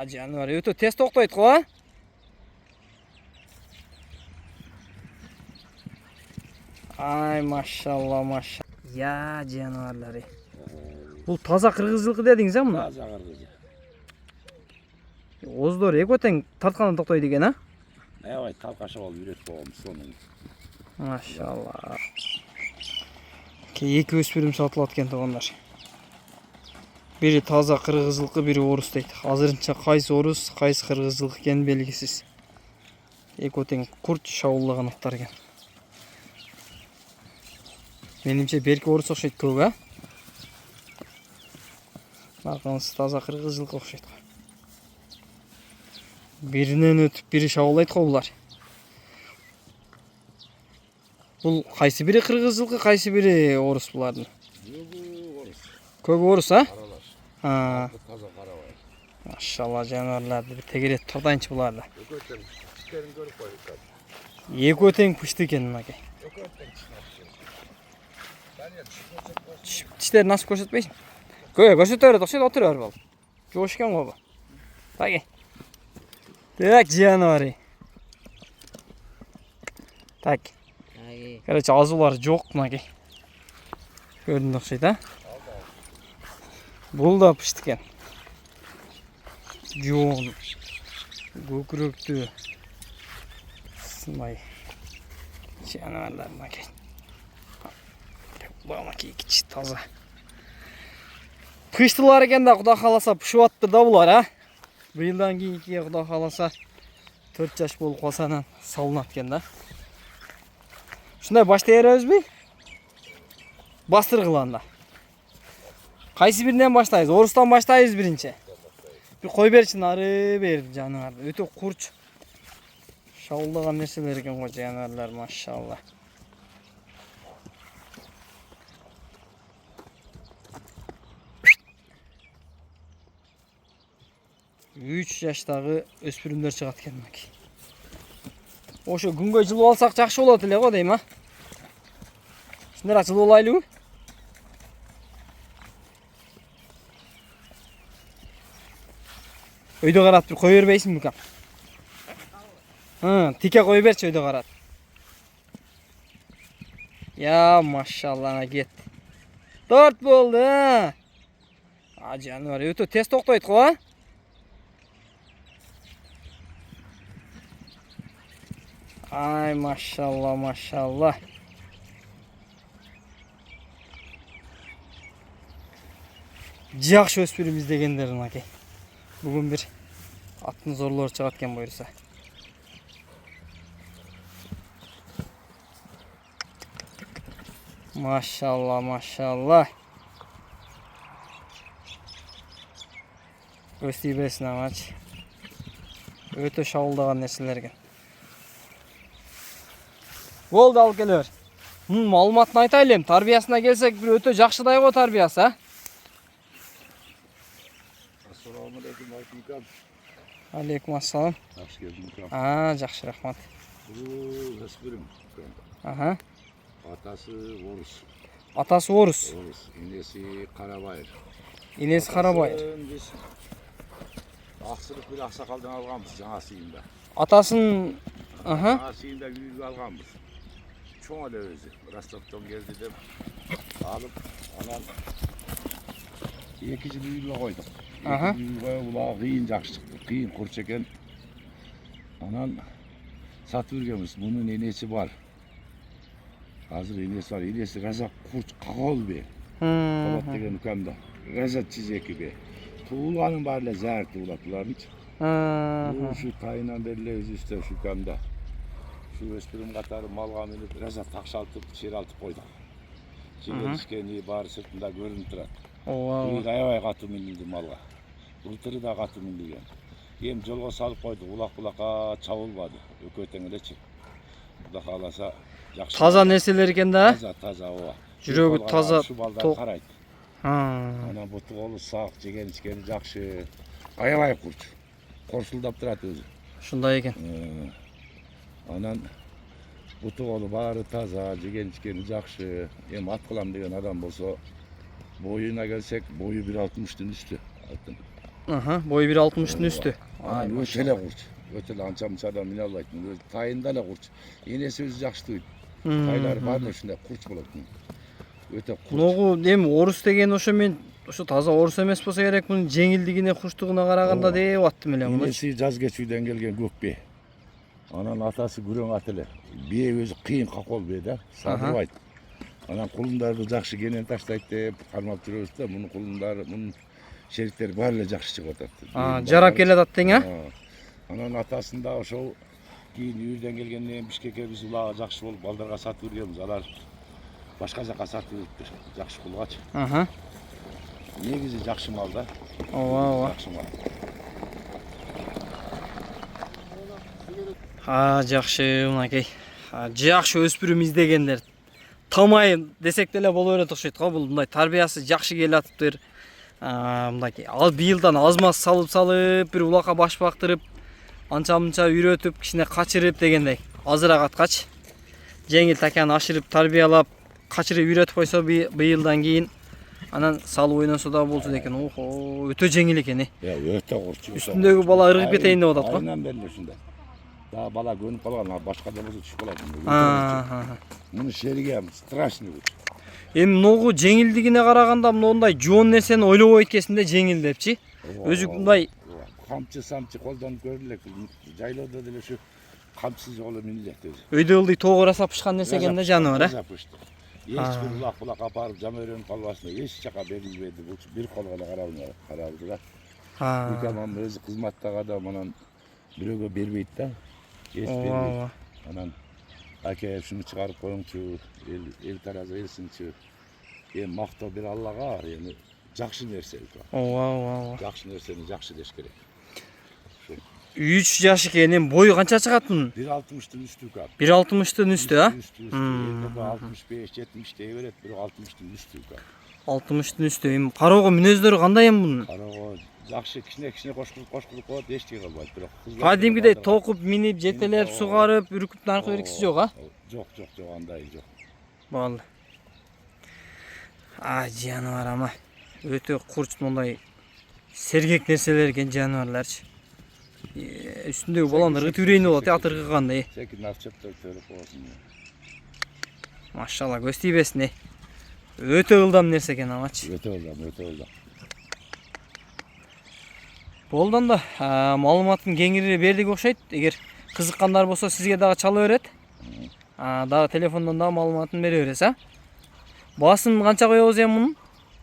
Жануар өтө тез токтойт го. Ай, машалла, машалла. Я, жануарлары. Бул таза кыргыз жылкы дедиңиз а муну? Таза кыргыз. Оздор эки тең тарткандан токтойт экен, а? Аябай талкаша болуп үйрөтүп койгонбуз сонун. Машалла. Эки өспүрүм сатылат экен туугандар. Бири таза кыргыз жылкы, бири орус дейт. Азырынча кайсы орус, кайсы кыргыз жылкы экени белгисиз. Эки тең курт шабууллаган аттар экен. Менимче берки орус окшойт көбү, а? Акынысы таза кыргыз жылкы окшойт. Биринен өтүп бири шабуулайт го булар. Бул кайсы бири кыргыз жылкы, кайсы бири орус булардын? Көбү орус, а? Аралаш. Таза карабай. Машалла, жануарларды бир тегерет турдайынчы буларды. Өкөтөн чичтерин көрүп коюп. Эки тең пышты экен мынакей. Тиштерин асып көрсөтпөйсүң? Көрсөтө берет, окшойт, отура бер бол. Жоош экен го бу. Таги. Так, жануары. Так. Короче, азуулары жок мынакей. Көрдүң окшойт, а? Бул да пышты экен. Жоон. Көкүрөктүү. Сынбай. Жануарлар мынакей. Мынакей кичи таза. Пыштылар экен да, Кудай кааласа пышып атты да булар, а? Быйылдан кийинкиге Кудай кааласа 4 жаш болуп калса анан салынат экен да. Ушундай баштай беребизби? Бастыргыла анда. Кайсы биринен баштайбыз? Орустан баштайбыз биринчи. Bir кой берчи, нары бер жануар. Өтө курч. Шабуулдаган нерселер экен го жануарлар, машалла. Үч жаштагы өспүрүмдөр чыгат экен мынакей. Ошо күнгө жылып алсак жакшы болот эле го дейм, а? Ушундай жылып алайлыбы? Өйдө карап бир кой бербейсиңби кам? Тике кой берчи өйдө карап. Я, машалла, ана кет. 4 болду, а? Жануар өтө тез токтойт го, а? Ай, машалла, машалла. Жакшы өспүрүм издегендер мынакей. Бүгүн бир аттын зорлору чыгат экен буюрса. Машалла, машалла. Көстүй берсин амачы. Өтө шабуулдаган нерселер экен. Болду, алып келер. Маалыматын айтайлы эми, тарбиясына келсек, бир өтө жакшыдай го тарбиясы, а? Ассаламу алейкум. Алейкум ассалам. Жакшы келдиң. Жакшы, рахмат. Бул өспүрүм. Аха. Атасы орус. Атасы орус. Орус. Энеси Карабайыр. Энеси Карабайыр. Биз аксырык бир аксакалдан алганбыз жаңа сыйында. Атасын, Жаңа сыйында үйгө алганбыз. Чоң эле өзү. Ростоктон келди деп алып, анан 2 жыл үйгө койдук. Үйгө улаа кыйын жакшы чыкты. Кыйын курч экен. Анан сатып бергенбиз. Мунун энеси бар. Азыр энеси бар. Энеси газак курч кагол-бе. Кабат деген укамда. Газат чизеки-бе. Туулганын баары эле зәр туулат буларынчы. Ушу тайынан бери эле үзүстө ушу укамда. Şu өспүрүм катары малга минип, газа такшалтып, чыйралтып койдук. Чегенишкени баары сыртында көрүнүп турат. Ооба. Аябай катуу минилди малга. Былтыры да катуу минилген. Эми жолго салып койдук, улак-булакка чабылбады. Экөө тең элечи. Кудай кааласа жакшы. Таза нерселер экен да? Таза, ооба. Жүрөгү таза, ушу балдар карайт. Анан буту колу сак, жеген-ичкени жакшы. Аябай курч. Корсулдап турат өзү. Ушундай экен. Анан буту колу баары таза, жеген-ичкени жакшы. Эми ат кылам деген адам болсо, боюна келсек, бою 1.60-тын үстү. Aha, boyu 1.60'ın üstü. Ay ötele kurç. Ötele ançamçadan mine alaytın. Tayında da kurç. Enesi özü жақсы deydi. Taylары бар ошундай kurç болот. Öte kurç. Ногу эми орус деген ошо мен ошо таза орус эмес болсо керек мунун жеңилдигине курчтугуна караганда деп аттым эле муну. Enesi жаз кечүүдөн келген көкбе. Анан атасы күрөң ат эле. Бие өзү кыйын какол бие да. Сабырбайт. Анан кулундарды жакшы кенен таштайт деп кармап жүрөбүз да. Мунун кулундары, мунун шериктери баары эле жакшы чыгып атат. Жарап келет тең а? Анан атасын да ошол кийин үйүрдөн келгенден кийин Бишкекке биз улага жакшы болуп балдарга сатып жүргөнбүз. Алар башка жака сатып жүрүптүр. Жакшы кулгачы. Негизи жакшы мал да. Ооба. Жакшы мал. Жакшы мынакей. Жакшы өспүрүм издегендер. Тамайын десек деле боло берет окшойт го. Бул мындай тарбиясы жакшы келип атыптыр. Мынакей. Ал быйылдан азмаз салып, бир улакка баш бактырып, анча-мынча үйрөтүп, кичине качырып дегендей. Азыраак аткач жеңил таканы ашырып, тарбиялап, качырып үйрөтүп койсо быйылдан кийин анан салып ойносо да болсо экен. Охо, өтө жеңил экен. Өтө курч. Үстүндөгү бала ыргып кетейин деп атат го. Айынан бери ушундай. Да бала көнүп калган, башка да болсо түшүп калат. Муну шериге страшный курч. Эми ногу жеңилдигине караганда мындай жоон нерсени ойлобой кеткесинде жеңил депчи. Өзү мындай камчы колдонуп көрдү элек. Жайлоодо деле ушу камчысыз жолу минилет өзү. өйдө ылдый тоогора сапышкан нерсе экен да жаныбар, Эч бир улак апарып жамөрөнүп калбасын, эч жака берилбеди. Бул бир колго да карабыз да. Никамам өзү кызматтагы да манан бирөөгө бербейт да. Эч бербейт. Анан аке ушуну чыгарып коюңчу, эл таразы элсинчи. Эми мактоо бир Аллага, эми жакшы нерсе. Ооба. Жакшы нерсени жакшы деш керек. 3 жаш экен, эми бою канча чыгат мунун? 1.60'тын үстү кап. 1.60'тын үстү, а? Үстү. 65-70 дей берет, 1.60'тын үстү кап. 60'тын үстү. Эми кароого мүнөздөрү кандай эми мунун? Кароого жакшы кичине кошкулуп коет, эчтеке кылбайт, бирок кадимкидей токуп минип, жетелеп, сугарып, үркүп наркы беркиси жок, а? Жок, андай жок. Болду. Жаныбар ама. Өтө курч мындай сергек нерселер экен жаныбарларчы. Үстүндөгү баланы ыргытып үрейин болот, ат ыргыгандай. Секин авчаптар төрөп койсун. Машалла, көз тийбесин. Өтө ылдам нерсе экен амачы. Өтө ылдам. Болдан да маалыматын кеңири бердик окшойт. Эгер кызыккандар болсо сизге дагы чала берет. Дагы телефондон дагы маалыматын бере бересиз, а? Баасын канча коебуз эми мунун?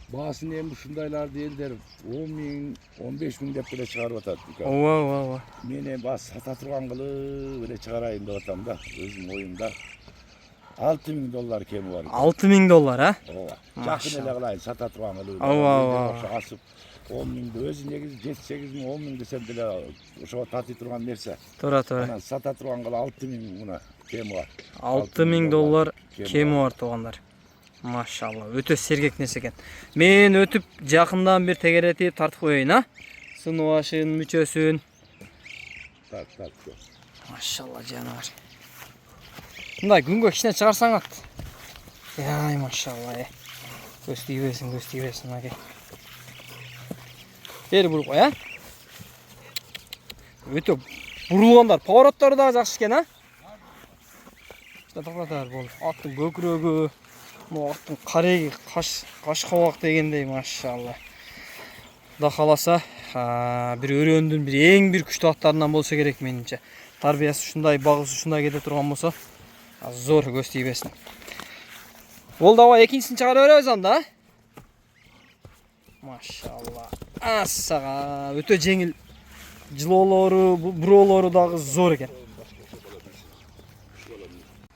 Баасын эми ушундайларды элдер 10 миң, 15 миң деп эле чыгарып атат. Ооба. Мен эми баас сата турган кылып эле чыгарайын деп атам да. Өзүм оюмда $6.000 кеми бар. $6.000, а? Ооба. Жакын эле кылайын сата турган кылып. Ооба. Асып 10 миңди өзү негизи 7-8 миң, 10 миң десем деле ошого татый турган нерсе. Туура. Анан сата турган кылып 6 миң муна кеми бар. $6.000 кеми бар туугандар. Машалла, өтө сергек нерсе экен. Мен өтүп жакындан бир тегеретип тартып коеюн, а? Сыны башын, мүчөсүн. Тарт. Машалла жаныбар. Мындай күнгө кичине чыгарсаң ат. Яй, машалла. Көз тийбесин аке. Бери буруп кой, а? Өтө бурулгандар, повороттору дагы жакшы экен, а? Токтотор болду. Аттын көкүрөгү, аттын кареги, каш кабак дегендей, машалла. Кудай кааласа, бир өрөөндүн эң бир күчтүү аттарынан болсо керек менимче. Тарбиясы ушундай, багысы ушундай кете турган болсо, зор көз тийбесин. Болду аба, экинчисин чыгара беребиз анда, а? Машалла. Асага, өтө жеңил. Жылоолору, буроолору дагы зор экен.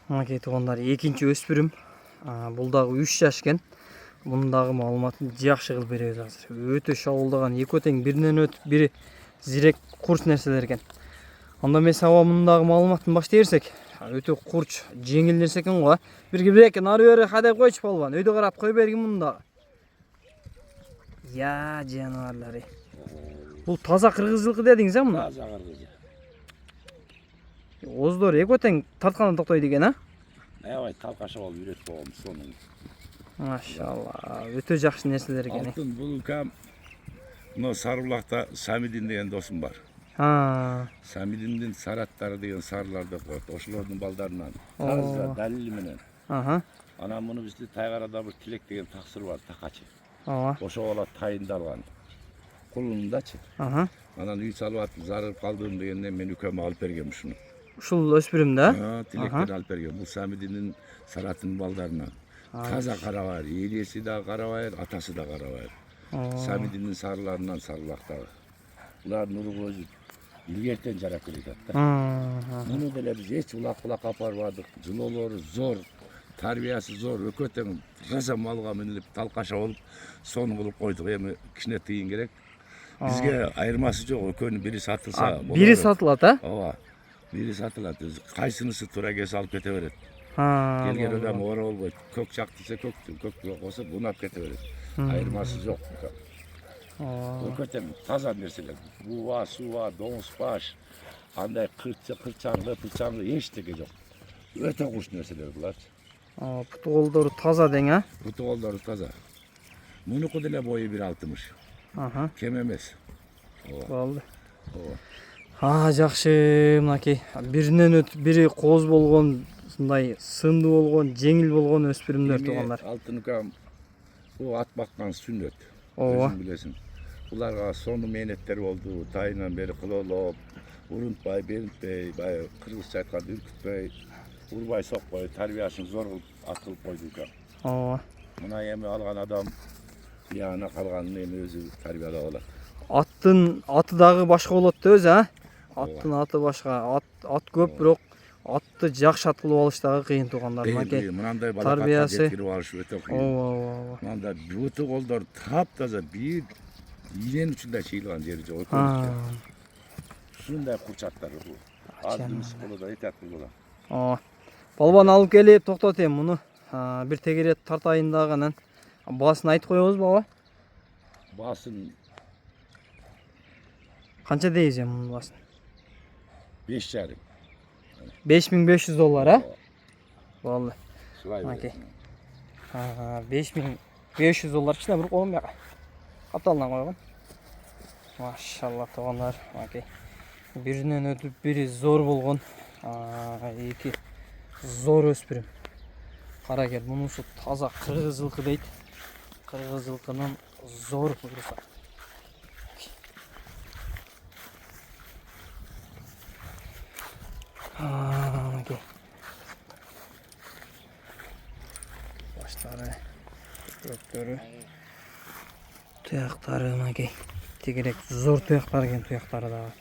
Мынакей туугандар, экинчи өспүрүм. Бул дагы 3 жаш экен. Мунун дагы маалыматын жакшы кылып беребиз азыр. Өтө шабуулдаган, эки тең биринен өтүп, бири зирек курч нерселер экен. Анда мен саба мунун дагы маалыматын баштай берсек, өтө курч, жеңил нерсе экен го. Бир экен ары бери кадап койчу балбан. Өйдө карап кой бергин муну дагы. Жаныбарлар. Бул таза кыргыз жылкы дедиңиз, а муну? Таза кыргыз. Оздор эки тең тарткандан токтойт экен, а? Аябай талкаша болуп үйрөтүп койгонбуз сонун. Машалла, өтө жакшы нерселер экен. Алтын бул кам Mına Sarıbulak'ta Samidin deyen dostum var. Ha. Samidin'in saratları deyen sarılarda koydu. Oşulardın baldarından. Oo. Tarzda, daliliminен. Aha. Anam bunu bizde Taygara'da bir tilek deyen taksır var, takaçı. Aa. Oşa ola tayında algan. Kulundaçı. Aha. Anan üy salıp zarır kaldığım degenden men üköme alıp bergem şunu. Uşul öspürümde. Ha, tilekten alıp bergem. Bu Samidin'in saratının baldarından. Taza kara var, iyilesi de kara var, atası da kara var. Samidin'in sarılarından Sarıbulak'tağı. Bunlar nuru gözü. İlgerten jarak gelir hatta. Bunu bile biz hiç ulak apar vardık. Жылолору zor, tarbiyası zor. Ököten raza malga minilip talkaşa olup sonu bulup koyduk. Emi kişine tıyın gerek. Bizge ayırması yok. Ökönün biri satılsa. Biri satılat ha? Ova. Biri satılat. Kaysınısı tura gelse alıp kete verir. Ha. Gelgen adam ora olboy. Kök çaktıysa kök yok olsa bunu alıp kete verir. Ayırması yok. Ököten taza nerseler. Buva, suva, domuz baş. Anday kırçanlı, pırçanlı hiç de yok. Öte kuş nerseler bunlar. Aa, putuğolları taza den ha? Putuğolları taza. Munuku dile boyu 1.60. Aha. Kem emes. Oldu. Ova. Ha, жакшы, мынакей. Биринен өтүп, бири кооз болгон, ушундай сынды болгон, жеңил болгон өспүрүмдөр туугандар. Altın ukam bu at bakkan sünnet. Ova. Özün bilesin. Bularga sonu mehnetleri oldu. Tayından beri kılolup, Uruntbay, Berintbey, Kırgızça aytkanda Ürkütbey, Urbay Sokbay tarbiyasını zor atılıp koydu ukam. Ооба. Mına yemi algan adam yağına kalganını yemi özü tarbiyada olar. Аты дагы башка болот да өзү, а? Аттын аты башка. Ат көп, бирок атты жакшы аткылып алыш дагы кыйын туугандар. Мынакей. Мынандай Тарбиясы. балакатка жеткирип алыш өтө кыйын. Ооба. Мында буты колдор таптаза бир иен үчүндө чыйылган жери жок. Ушундай курчаттар бул. Азымыз колдо этат кылгыла. Ооба. Балбан алып келип токтотем муну. Бир тегерет тартайын дагы анан баасын айтып коебуз баба? Басын Канча дейсиң мунун баасын? 5,5. $5500, а? Болду. Шулай. Окей. $5500 кичине бир коем бияка. Каталынан койгон. Машалла туугандар. Окей. Биринен өтүп, бири зор болгон. Эки зор өспүрүм. Кара кел, мунусу таза кыргыз жылкы дейт. Кыргыз жылкынын зор куйруса. Окей. Баштары, көктөрү, туяктары, окей. Тегерек зор туяктар экен, туяктары дагы.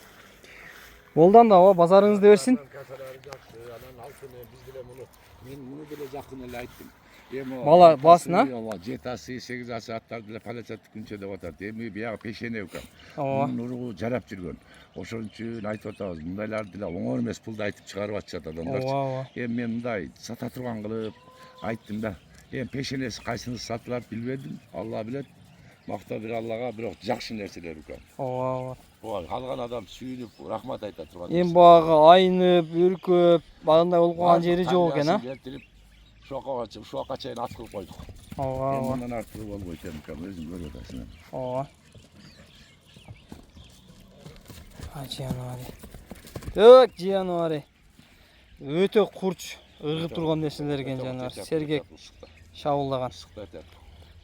Болдан да базарыңызды берсин. Men bunu bile yakın ele aytdım. Bala basına? Yolla 7 ası 8 ası atlar bile palaçat günçe de otar. Demi bir peşene yok. Ооба. Nuru jarap жүргөн. Ошон үчүн айтып атабыз. Мындайлар деле оңой эмес пулду айтып чыгарып атышат адамдар. Ооба. Эми мен мындай сата турган кылып айттым да. Эми пешенеси кайсынысы сатылат билбедим. Алла билет. Макта бир Аллага, бирок жакшы нерселер экен. Ооба. Ооба, калган адам сүйүнүп рахмат айта турган. Эми багы айнып, үркүп, багындай болуп калган жери жок экен, а? Ошоға чейин ат кылып койдук. Ооба. Эми мындан артыгы болбойт эми, өзүң көрүп атасың. Ооба. Жануари. Тök жануари. Өтө курч, ыргып турган нерселер экен жануар. Сергек, шабылдаган.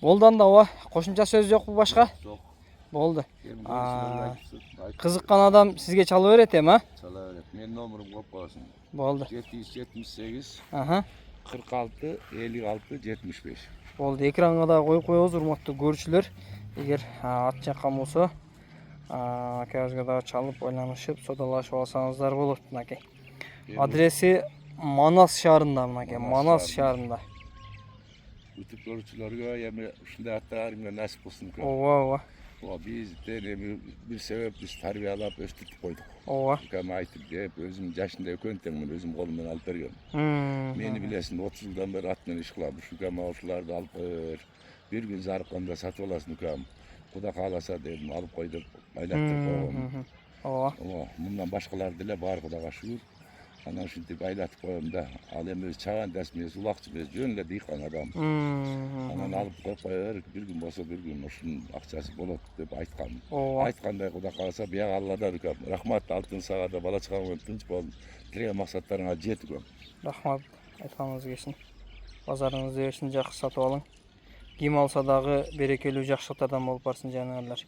Болдан да ооба. Кошумча сөз жокпу башка? Жок. Болду. Кызыккан адам сизге чалып берет эми, а? Чала берет. Менин номерим коюп коесуң. Болду. 778 Аха. 46 56 75. Болду. Экранга да коюп коебуз, урматтуу көрүүчүлөр. Эгер ат жаккан болсо, акабызга да чалып ойланышып, содалашып алсаңыздар болот, мынакей. Адреси Манас шаарында, мынакей, Манас шаарында. Бүтүп көрүүчүлөргө эми ушундай аттар насип болсун. Ооба. Биз эми бир себеп биз тарбиялап өстүрүп койдук. Ооба. Кам айтып деп өзүм жашында өкөнтең мен өзүм колум менен алып бергем. Мени билесиң 30 жылдан бери ат менен иш кылам. Ушугам ушуларды алып бер. Бир күн зарыкканда сатып аласың укам. Куда кааласа дедим, алып кой деп айлаттырып койгом. Ооба. Мындан башкалар деле бар, Кудайга шүгүр. Ana şimdi baylatıp koyayım da alemiz çağın desmiyiz, ulakçımız, jönle diykan adam. Anan alıp koyar, bir gün olsa bir gün şunun akçası bolat dep aytkan. Oo. Aytkanda Kuda kalsa bir Allah'da rükam. Rahmat altın sağada bala çıkan tınç bol. Tire maksatlarına jetgüm. Rahmat aytkanınız geçsin. Pazarınızda yaşın жақсы сатып алың. Ким алса дағы берекелүү жакшылыктардан болуп барсын жаныңарлар.